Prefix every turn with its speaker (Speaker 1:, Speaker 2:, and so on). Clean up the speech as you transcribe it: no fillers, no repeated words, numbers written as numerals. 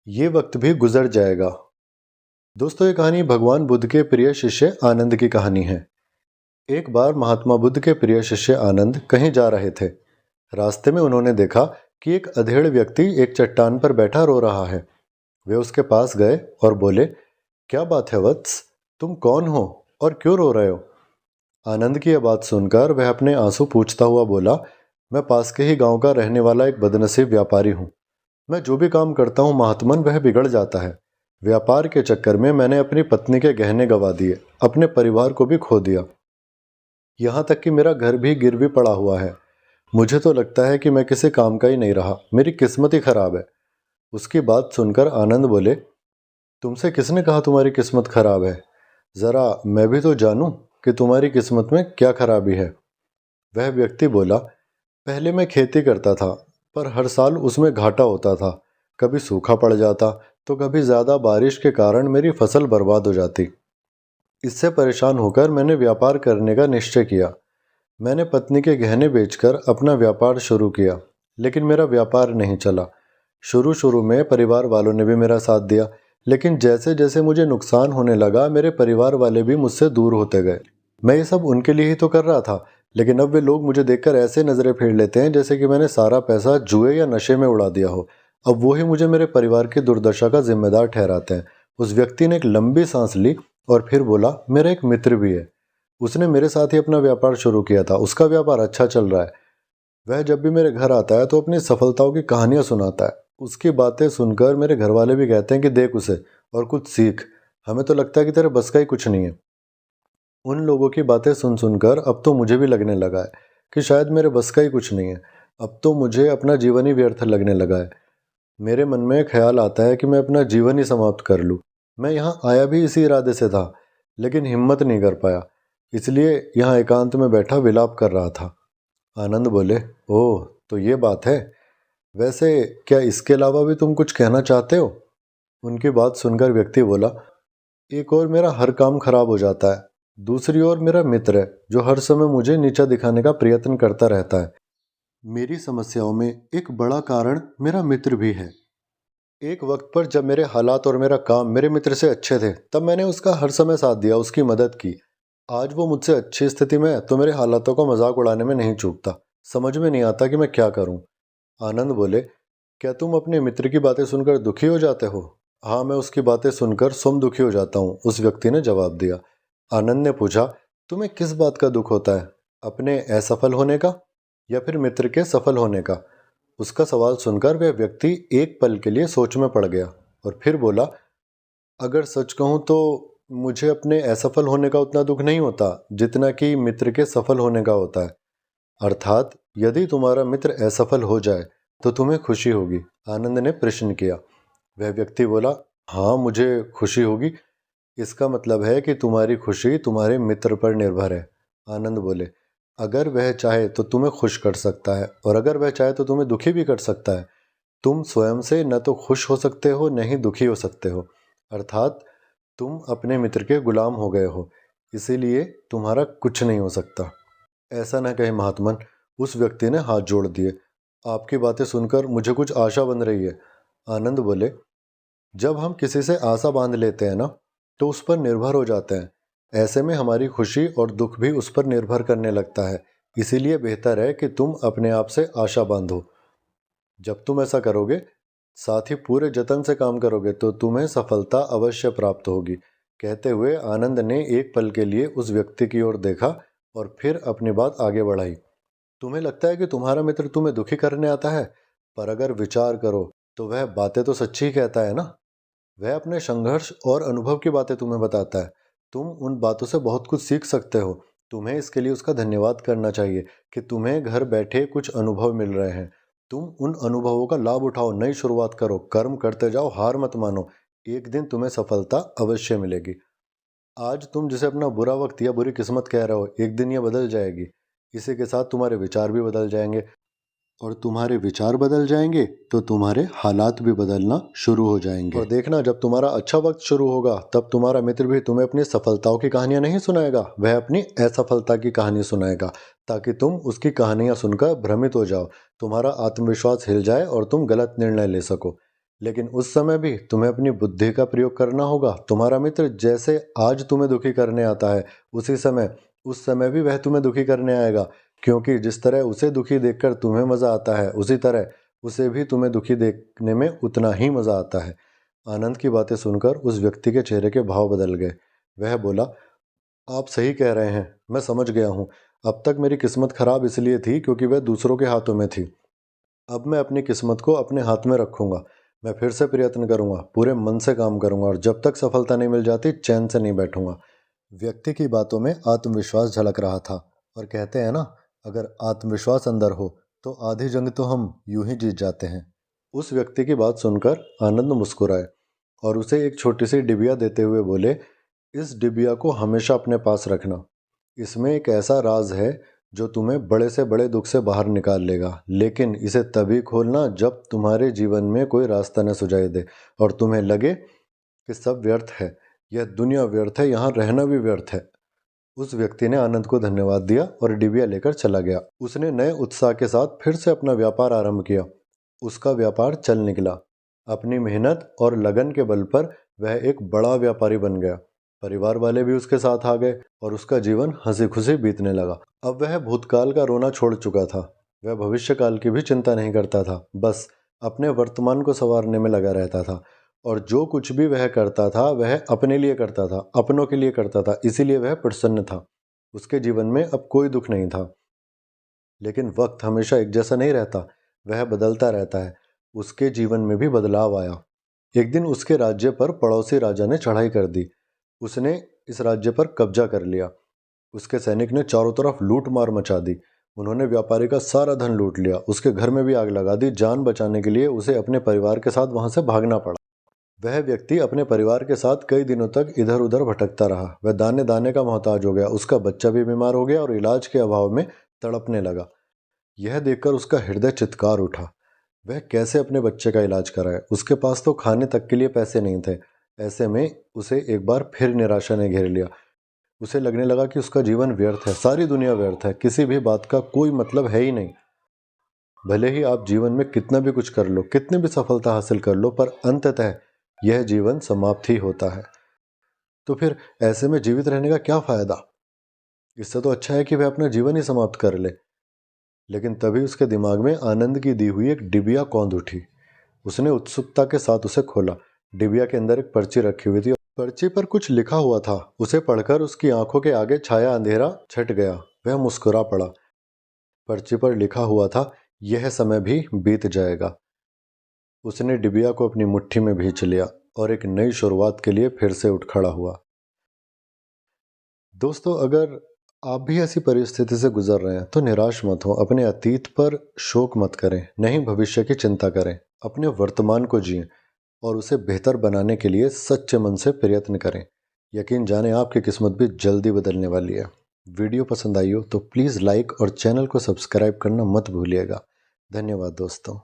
Speaker 1: ये वक्त भी गुजर जाएगा। दोस्तों, ये कहानी भगवान बुद्ध के प्रिय शिष्य आनंद की कहानी है। एक बार महात्मा बुद्ध के प्रिय शिष्य आनंद कहीं जा रहे थे। रास्ते में उन्होंने देखा कि एक अधेड़ व्यक्ति एक चट्टान पर बैठा रो रहा है। वे उसके पास गए और बोले, क्या बात है वत्स, तुम कौन हो और क्यों रो रहे हो? आनंद की यह बात सुनकर वह अपने आंसू पूंछता हुआ बोला, मैं पास के ही गांव का रहने वाला एक बदनसीब व्यापारी हूँ। मैं जो भी काम करता हूँ महात्मन, वह बिगड़ जाता है। व्यापार के चक्कर में मैंने अपनी पत्नी के गहने गंवा दिए, अपने परिवार को भी खो दिया, यहाँ तक कि मेरा घर भी गिरवी पड़ा हुआ है। मुझे तो लगता है कि मैं किसी काम का ही नहीं रहा, मेरी किस्मत ही खराब है। उसकी बात सुनकर आनंद बोले, तुमसे किसने कहा तुम्हारी किस्मत खराब है? ज़रा मैं भी तो जानूं कि तुम्हारी किस्मत में क्या खराबी है। वह व्यक्ति बोला, पहले मैं खेती करता था, पर हर साल उसमें घाटा होता था। कभी सूखा पड़ जाता तो कभी ज़्यादा बारिश के कारण मेरी फसल बर्बाद हो जाती। इससे परेशान होकर मैंने व्यापार करने का निश्चय किया। मैंने पत्नी के गहने बेचकर अपना व्यापार शुरू किया, लेकिन मेरा व्यापार नहीं चला। शुरू शुरू में परिवार वालों ने भी मेरा साथ दिया, लेकिन जैसे जैसे मुझे नुकसान होने लगा, मेरे परिवार वाले भी मुझसे दूर होते गए। मैं ये सब उनके लिए ही तो कर रहा था, लेकिन अब वे लोग मुझे देखकर ऐसे नज़रें फेर लेते हैं जैसे कि मैंने सारा पैसा जुए या नशे में उड़ा दिया हो। अब वो ही मुझे मेरे परिवार की दुर्दशा का जिम्मेदार ठहराते हैं। उस व्यक्ति ने एक लंबी सांस ली और फिर बोला, मेरा एक मित्र भी है। उसने मेरे साथ ही अपना व्यापार शुरू किया था, उसका व्यापार अच्छा चल रहा है। वह जब भी मेरे घर आता है तो अपनी सफलताओं की कहानियां सुनाता है। उसकी बातें सुनकर मेरे घर वाले भी कहते हैं कि देख उसे और कुछ सीख। हमें तो लगता है कि तेरे बस का ही कुछ नहीं है। उन लोगों की बातें सुन सुनकर अब तो मुझे भी लगने लगा है कि शायद मेरे बस का ही कुछ नहीं है। अब तो मुझे अपना जीवन ही व्यर्थ लगने लगा है। मेरे मन में ख्याल आता है कि मैं अपना जीवन ही समाप्त कर लूँ। मैं यहाँ आया भी इसी इरादे से था, लेकिन हिम्मत नहीं कर पाया, इसलिए यहाँ एकांत में बैठा विलाप कर रहा था। आनंद बोले, ओह तो ये बात है। वैसे क्या इसके अलावा भी तुम कुछ कहना चाहते हो? उनकी बात सुनकर व्यक्ति बोला, एक और मेरा हर काम खराब हो जाता है, दूसरी ओर मेरा मित्र है जो हर समय मुझे नीचा दिखाने का प्रयत्न करता रहता है। मेरी समस्याओं में एक बड़ा कारण मेरा मित्र भी है। एक वक्त पर जब मेरे हालात और मेरा काम मेरे मित्र से अच्छे थे, तब मैंने उसका हर समय साथ दिया, उसकी मदद की। आज वो मुझसे अच्छी स्थिति में है तो मेरे हालातों का मजाक उड़ाने में नहीं चूकता। समझ में नहीं आता कि मैं क्या करूं। आनंद बोले, क्या तुम अपने मित्र की बातें सुनकर दुखी हो जाते हो? हाँ, मैं उसकी बातें सुनकर स्वयं दुखी हो जाता हूँ, उस व्यक्ति ने जवाब दिया। आनंद ने पूछा, तुम्हें किस बात का दुख होता है, अपने असफल होने का या फिर मित्र के सफल होने का? उसका सवाल सुनकर वह व्यक्ति एक पल के लिए सोच में पड़ गया और फिर बोला, अगर सच कहूँ तो मुझे अपने असफल होने का उतना दुख नहीं होता जितना कि मित्र के सफल होने का होता है। अर्थात यदि तुम्हारा मित्र असफल हो जाए तो तुम्हें खुशी होगी? आनंद ने प्रश्न किया। वह व्यक्ति बोला, हाँ मुझे खुशी होगी। इसका मतलब है कि तुम्हारी खुशी तुम्हारे मित्र पर निर्भर है। आनंद बोले, अगर वह चाहे तो तुम्हें खुश कर सकता है और अगर वह चाहे तो तुम्हें दुखी भी कर सकता है। तुम स्वयं से न तो खुश हो सकते हो न ही दुखी हो सकते हो। अर्थात तुम अपने मित्र के गुलाम हो गए हो, इसीलिए तुम्हारा कुछ नहीं हो सकता। ऐसा न कहे महात्मन, उस व्यक्ति ने हाथ जोड़ दिए। आपकी बातें सुनकर मुझे कुछ आशा बन रही है। आनंद बोले, जब हम किसी से आशा बांध लेते हैं ना, तो उस पर निर्भर हो जाते हैं। ऐसे में हमारी खुशी और दुख भी उस पर निर्भर करने लगता है। इसीलिए बेहतर है कि तुम अपने आप से आशा बांधो। जब तुम ऐसा करोगे, साथ ही पूरे जतन से काम करोगे, तो तुम्हें सफलता अवश्य प्राप्त होगी। कहते हुए आनंद ने एक पल के लिए उस व्यक्ति की ओर देखा और फिर अपनी बात आगे बढ़ाई। तुम्हें लगता है कि तुम्हारा मित्र तुम्हें दुखी करने आता है, पर अगर विचार करो तो वह बातें तो सच्ची ही कहता है ना। वह अपने संघर्ष और अनुभव की बातें तुम्हें बताता है। तुम उन बातों से बहुत कुछ सीख सकते हो। तुम्हें इसके लिए उसका धन्यवाद करना चाहिए कि तुम्हें घर बैठे कुछ अनुभव मिल रहे हैं। तुम उन अनुभवों का लाभ उठाओ, नई शुरुआत करो, कर्म करते जाओ, हार मत मानो। एक दिन तुम्हें सफलता अवश्य मिलेगी। आज तुम जिसे अपना बुरा वक्त या बुरी किस्मत कह रहे हो, एक दिन यह बदल जाएगी। इसी के साथ तुम्हारे विचार भी बदल जाएंगे और तुम्हारे विचार बदल जाएंगे तो तुम्हारे हालात भी बदलना शुरू हो जाएंगे। और देखना, जब तुम्हारा अच्छा वक्त शुरू होगा तब तुम्हारा मित्र भी तुम्हें अपनी सफलताओं की कहानियां नहीं सुनाएगा, वह अपनी असफलता की कहानी सुनाएगा, ताकि तुम उसकी कहानियां सुनकर भ्रमित हो जाओ, तुम्हारा आत्मविश्वास हिल जाए और तुम गलत निर्णय ले सको। लेकिन उस समय भी तुम्हें अपनी बुद्धि का प्रयोग करना होगा। तुम्हारा मित्र जैसे आज तुम्हें दुखी करने आता है, उस समय भी वह तुम्हें दुखी करने आएगा, क्योंकि जिस तरह उसे दुखी देखकर तुम्हें मज़ा आता है, उसी तरह उसे भी तुम्हें दुखी देखने में उतना ही मज़ा आता है। आनंद की बातें सुनकर उस व्यक्ति के चेहरे के भाव बदल गए। वह बोला, आप सही कह रहे हैं, मैं समझ गया हूँ। अब तक मेरी किस्मत खराब इसलिए थी क्योंकि वह दूसरों के हाथों में थी। अब मैं अपनी किस्मत को अपने हाथ में रखूंगा। मैं फिर से प्रयत्न करूंगा, पूरे मन से काम करूंगा और जब तक सफलता नहीं मिल जाती चैन से नहीं बैठूंगा। व्यक्ति की बातों में आत्मविश्वास झलक रहा था और कहते हैं ना, अगर आत्मविश्वास अंदर हो तो आधी जंग तो हम यूं ही जीत जाते हैं। उस व्यक्ति की बात सुनकर आनंद मुस्कुराए और उसे एक छोटी सी डिबिया देते हुए बोले, इस डिबिया को हमेशा अपने पास रखना। इसमें एक ऐसा राज है जो तुम्हें बड़े से बड़े दुख से बाहर निकाल लेगा, लेकिन इसे तभी खोलना जब तुम्हारे जीवन में कोई रास्ता न सुझाई दे और तुम्हें लगे कि सब व्यर्थ है, यह दुनिया व्यर्थ है, यहाँ रहना भी व्यर्थ है। उस व्यक्ति ने आनंद को धन्यवाद दिया और डिबिया लेकर चला गया। उसने नए उत्साह के साथ फिर से अपना व्यापार आरंभ किया। उसका व्यापार चल निकला। अपनी मेहनत और लगन के बल पर वह एक बड़ा व्यापारी बन गया। परिवार वाले भी उसके साथ आ गए और उसका जीवन हंसी खुशी बीतने लगा। अब वह भूतकाल का रोना छोड़ चुका था। वह भविष्य काल की भी चिंता नहीं करता था, बस अपने वर्तमान को संवारने में लगा रहता था। और जो कुछ भी वह करता था वह अपने लिए करता था, अपनों के लिए करता था, इसीलिए वह प्रसन्न था। उसके जीवन में अब कोई दुख नहीं था। लेकिन वक्त हमेशा एक जैसा नहीं रहता, वह बदलता रहता है। उसके जीवन में भी बदलाव आया। एक दिन उसके राज्य पर पड़ोसी राजा ने चढ़ाई कर दी। उसने इस राज्य पर कब्जा कर लिया। उसके सैनिक ने चारों तरफ लूट मार मचा दी। उन्होंने व्यापारी का सारा धन लूट लिया। उसके घर में भी आग लगा दी। जान बचाने के लिए उसे अपने परिवार के साथ वहां से भागना पड़ा। वह व्यक्ति अपने परिवार के साथ कई दिनों तक इधर उधर भटकता रहा। वह दाने दाने का मोहताज हो गया। उसका बच्चा भी बीमार हो गया और इलाज के अभाव में तड़पने लगा। यह देखकर उसका हृदय चित्कार उठा। वह कैसे अपने बच्चे का इलाज कराए? उसके पास तो खाने तक के लिए पैसे नहीं थे। ऐसे में उसे एक बार फिर निराशा ने घेर लिया। उसे लगने लगा कि उसका जीवन व्यर्थ है, सारी दुनिया व्यर्थ है, किसी भी बात का कोई मतलब है ही नहीं। भले ही आप जीवन में कितना भी कुछ कर लो, कितनी भी सफलता हासिल कर लो, पर अंततः यह जीवन समाप्त ही होता है। तो फिर ऐसे में जीवित रहने का क्या फायदा? इससे तो अच्छा है कि वह अपना जीवन ही समाप्त कर ले। लेकिन तभी उसके दिमाग में आनंद की दी हुई एक डिबिया कौंध उठी। उसने उत्सुकता के साथ उसे खोला। डिबिया के अंदर एक पर्ची रखी हुई थी। पर्ची पर कुछ लिखा हुआ था। उसे पढ़कर उसकी आंखों के आगे छाया अंधेरा छट गया। वह मुस्कुरा पड़ा। पर्ची पर लिखा हुआ था, यह समय भी बीत जाएगा। उसने डिबिया को अपनी मुट्ठी में भींच लिया और एक नई शुरुआत के लिए फिर से उठ खड़ा हुआ। दोस्तों, अगर आप भी ऐसी परिस्थिति से गुजर रहे हैं तो निराश मत हो। अपने अतीत पर शोक मत करें, नहीं भविष्य की चिंता करें। अपने वर्तमान को जिएं और उसे बेहतर बनाने के लिए सच्चे मन से प्रयत्न करें। यकीन जाने आपकी किस्मत भी जल्दी बदलने वाली है। वीडियो पसंद आई हो तो प्लीज़ लाइक और चैनल को सब्सक्राइब करना मत भूलिएगा। धन्यवाद दोस्तों।